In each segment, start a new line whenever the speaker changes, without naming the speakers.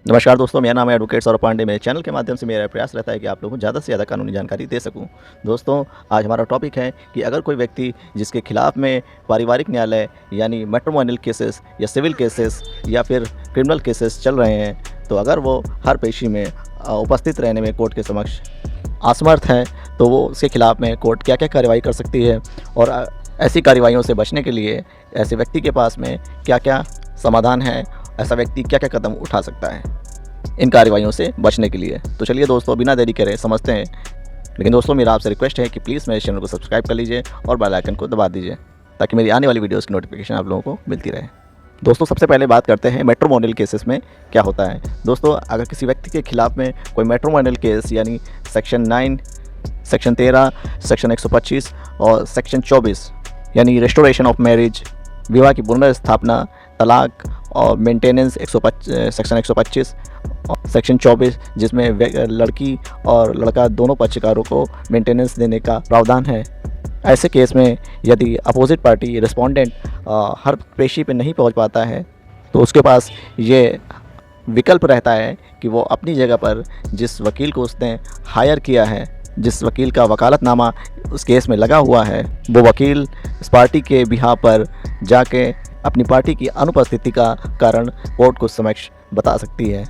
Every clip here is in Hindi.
नमस्कार दोस्तों, मेरा नाम है एडवोकेट सौरभ पांडे। मेरे चैनल के माध्यम से मेरा प्रयास रहता है कि आप लोगों को ज़्यादा से ज़्यादा कानूनी जानकारी दे सकूं। दोस्तों, आज हमारा टॉपिक है कि अगर कोई व्यक्ति जिसके खिलाफ में पारिवारिक न्यायालय यानी मैट्रिमोनियल केसेस या सिविल केसेस या फिर क्रिमिनल केसेस चल रहे हैं, तो अगर वो हर पेशी में उपस्थित रहने में कोर्ट के समक्ष असमर्थ है, तो वो उसके खिलाफ में कोर्ट क्या क्या कार्रवाई कर सकती है और ऐसी कार्रवाइयों से बचने के लिए ऐसे व्यक्ति के पास में क्या क्या समाधान है, ऐसा व्यक्ति क्या क्या कदम उठा सकता है इन कार्रवाइयों से बचने के लिए। तो चलिए दोस्तों, बिना देरी करे समझते हैं। लेकिन दोस्तों, मेरा आपसे रिक्वेस्ट है कि प्लीज़ मेरे चैनल को सब्सक्राइब कर लीजिए और बेल आइकन को दबा दीजिए ताकि मेरी आने वाली वीडियोज़ की नोटिफिकेशन आप लोगों को मिलती रहे। दोस्तों, सबसे पहले बात करते हैं मैट्रिमोनियल केसेस में क्या होता है। दोस्तों, अगर किसी व्यक्ति के खिलाफ में कोई मैट्रिमोनियल केस यानी सेक्शन 9, सेक्शन 13, सेक्शन 125 और सेक्शन 24 यानी रेस्टोरेशन ऑफ मैरिज, विवाह की पुनर्स्थापना, तलाक और मेंटेनेंस सेक्शन 125 और सेक्शन 24 जिसमें लड़की और लड़का दोनों पक्षकारों को मेंटेनेंस देने का प्रावधान है। ऐसे केस में यदि अपोजिट पार्टी रिस्पोंडेंट हर पेशी पे नहीं पहुंच पाता है, तो उसके पास ये विकल्प रहता है कि वो अपनी जगह पर जिस वकील को उसने हायर किया है, जिस वकील का वकालतनामा उस केस में लगा हुआ है, वो वकील इस पार्टी के बिहाफ पर जाके अपनी पार्टी की अनुपस्थिति का कारण कोर्ट को समक्ष बता सकती है।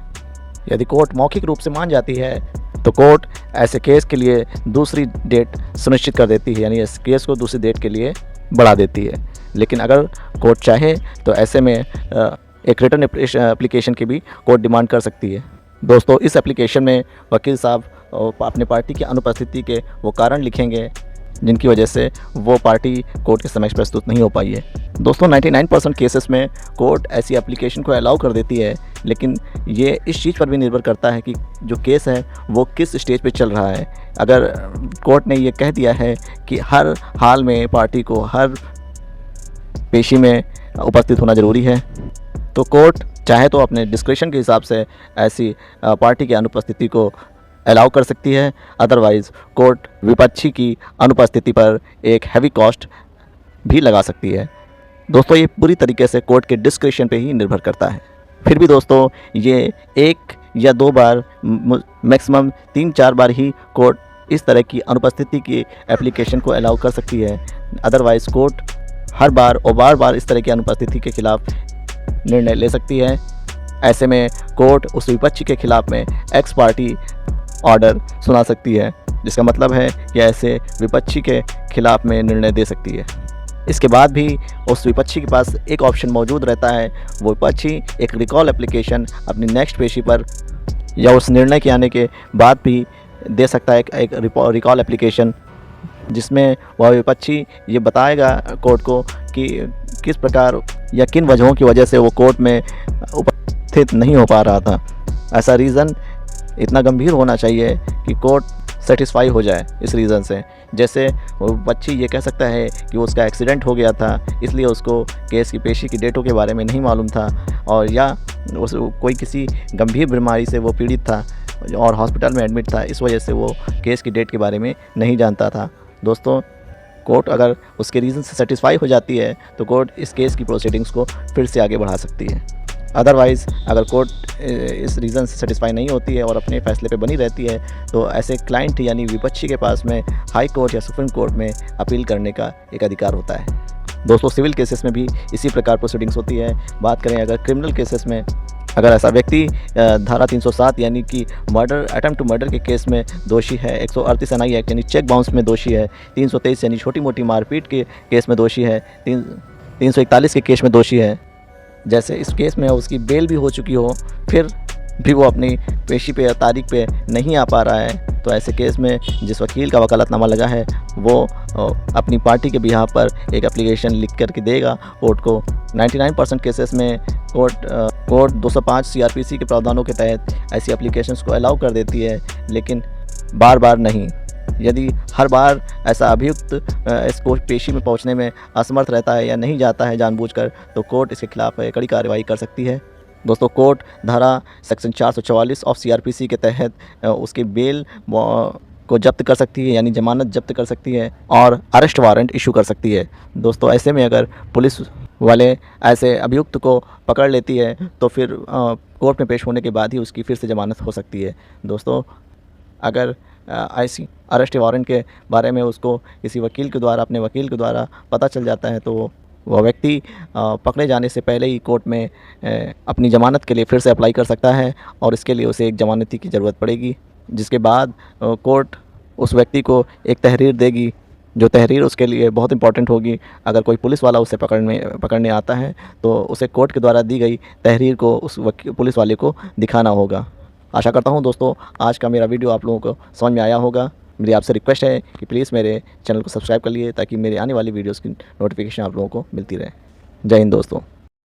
यदि कोर्ट मौखिक रूप से मान जाती है, तो कोर्ट ऐसे केस के लिए दूसरी डेट सुनिश्चित कर देती है, यानी इस केस को दूसरी डेट के लिए बढ़ा देती है। लेकिन अगर कोर्ट चाहे तो ऐसे में एक रिटर्न एप्लीकेशन की भी कोर्ट डिमांड कर सकती है। दोस्तों, इस एप्लीकेशन में वकील साहब अपने पार्टी की अनुपस्थिति के वो कारण लिखेंगे जिनकी वजह से वो पार्टी कोर्ट के समक्ष प्रस्तुत नहीं हो पाई है। दोस्तों, 99% केसेस में कोर्ट ऐसी एप्लीकेशन को अलाउ कर देती है, लेकिन ये इस चीज़ पर भी निर्भर करता है कि जो केस है वो किस स्टेज पे चल रहा है। अगर कोर्ट ने ये कह दिया है कि हर हाल में पार्टी को हर पेशी में उपस्थित होना ज़रूरी है, तो कोर्ट चाहे तो अपने डिस्क्रिप्शन के हिसाब से ऐसी पार्टी की अनुपस्थिति को अलाउ कर सकती है। अदरवाइज़ कोर्ट विपक्षी की अनुपस्थिति पर एक हैवी कॉस्ट भी लगा सकती है। दोस्तों, ये पूरी तरीके से कोर्ट के डिस्क्रिप्शन पे ही निर्भर करता है। फिर भी दोस्तों, ये 1 या 2 बार, मैक्सिमम 3-4 बार ही कोर्ट इस तरह की अनुपस्थिति की एप्लीकेशन को अलाउ कर सकती है। अदरवाइज़ कोर्ट हर बार और बार बार इस तरह की अनुपस्थिति के खिलाफ निर्णय ले सकती है। ऐसे में कोर्ट उस विपक्षी के खिलाफ में एक्स पार्टी ऑर्डर सुना सकती है, जिसका मतलब है कि ऐसे विपक्षी के खिलाफ में निर्णय दे सकती है। इसके बाद भी उस विपक्षी के पास एक ऑप्शन मौजूद रहता है। वो विपक्षी एक रिकॉल एप्लीकेशन अपनी नेक्स्ट पेशी पर या उस निर्णय के आने के बाद भी दे सकता है, एक रिकॉल एप्लीकेशन जिसमें वह विपक्षी ये बताएगा कोर्ट को कि किस प्रकार या किन वजहों की वजह से वो कोर्ट में उपस्थित नहीं हो पा रहा था। ऐसा रीज़न इतना गंभीर होना चाहिए कि कोर्ट सेटिस्फाई हो जाए इस रीज़न से। जैसे वो बच्ची ये कह सकता है कि उसका एक्सीडेंट हो गया था, इसलिए उसको केस की पेशी की डेटों के बारे में नहीं मालूम था, और या कोई किसी गंभीर बीमारी से वो पीड़ित था और हॉस्पिटल में एडमिट था, इस वजह से वो केस की डेट के बारे में नहीं जानता था। दोस्तों, कोर्ट अगर उसके रीज़न से सेटिस्फाई हो जाती है तो कोर्ट इस केस की प्रोसीडिंग्स को फिर से आगे बढ़ा सकती है। अदरवाइज़ अगर कोर्ट इस रीज़न से सेटिस्फाई नहीं होती है और अपने फैसले पे बनी रहती है, तो ऐसे क्लाइंट यानी विपक्षी के पास में हाई कोर्ट या सुप्रीम कोर्ट में अपील करने का एक अधिकार होता है। दोस्तों, सिविल केसेस में भी इसी प्रकार प्रोसीडिंग्स होती है। बात करें अगर क्रिमिनल केसेस में, अगर ऐसा व्यक्ति धारा 307 यानी कि मर्डर, अटेम्प्ट टू मर्डर के केस में दोषी है, 138 NI एक्ट यानी चेक बाउंस में दोषी है, 323 यानी छोटी मोटी मारपीट के केस में दोषी है, 341 के केस में दोषी है, जैसे इस केस में उसकी बेल भी हो चुकी हो, फिर भी वो अपनी पेशी पे या तारीख पे नहीं आ पा रहा है, तो ऐसे केस में जिस वकील का वकालतनामा लगा है वो अपनी पार्टी के बिहाफ पर एक एप्लीकेशन लिख करके देगा कोर्ट को। 99% केसेस में कोर्ट 205 CRPC के प्रावधानों के तहत ऐसी एप्लीकेशंस को अलाउ कर देती है, लेकिन बार बार नहीं। यदि हर बार ऐसा अभियुक्त इसको पेशी में पहुंचने में असमर्थ रहता है या नहीं जाता है जानबूझकर, तो कोर्ट इसके खिलाफ कड़ी कार्रवाई कर सकती है। दोस्तों, कोर्ट धारा सेक्शन 444 ऑफ CRPC के तहत उसके बेल को को जब्त कर सकती है, यानी ज़मानत जब्त कर सकती है और अरेस्ट वारंट इशू कर सकती है। दोस्तों ऐसे में अगर पुलिस वाले ऐसे अभियुक्त को पकड़ लेती है तो फिर कोर्ट में पेश होने के बाद ही उसकी फिर से ज़मानत हो सकती है। दोस्तों अगर ऐसी अरेस्ट वारंट के बारे में उसको किसी वकील के द्वारा, अपने वकील के द्वारा पता चल जाता है तो वह व्यक्ति पकड़े जाने से पहले ही कोर्ट में अपनी ज़मानत के लिए फिर से अप्लाई कर सकता है और इसके लिए उसे एक ज़मानती की ज़रूरत पड़ेगी, जिसके बाद कोर्ट उस व्यक्ति को एक तहरीर देगी, जो तहरीर उसके लिए बहुत इंपॉर्टेंट होगी। अगर कोई पुलिस वाला उसे पकड़ने आता है तो उसे कोर्ट के द्वारा दी गई तहरीर को उस पुलिस वाले को दिखाना होगा। आशा करता हूँ दोस्तों आज का मेरा वीडियो आप लोगों को समझ में आया होगा। मेरी आपसे रिक्वेस्ट है कि प्लीज़ मेरे चैनल को सब्सक्राइब कर लिए ताकि मेरे आने वाली वीडियोज़ की नोटिफिकेशन आप लोगों को मिलती रहे। जय हिंद दोस्तों।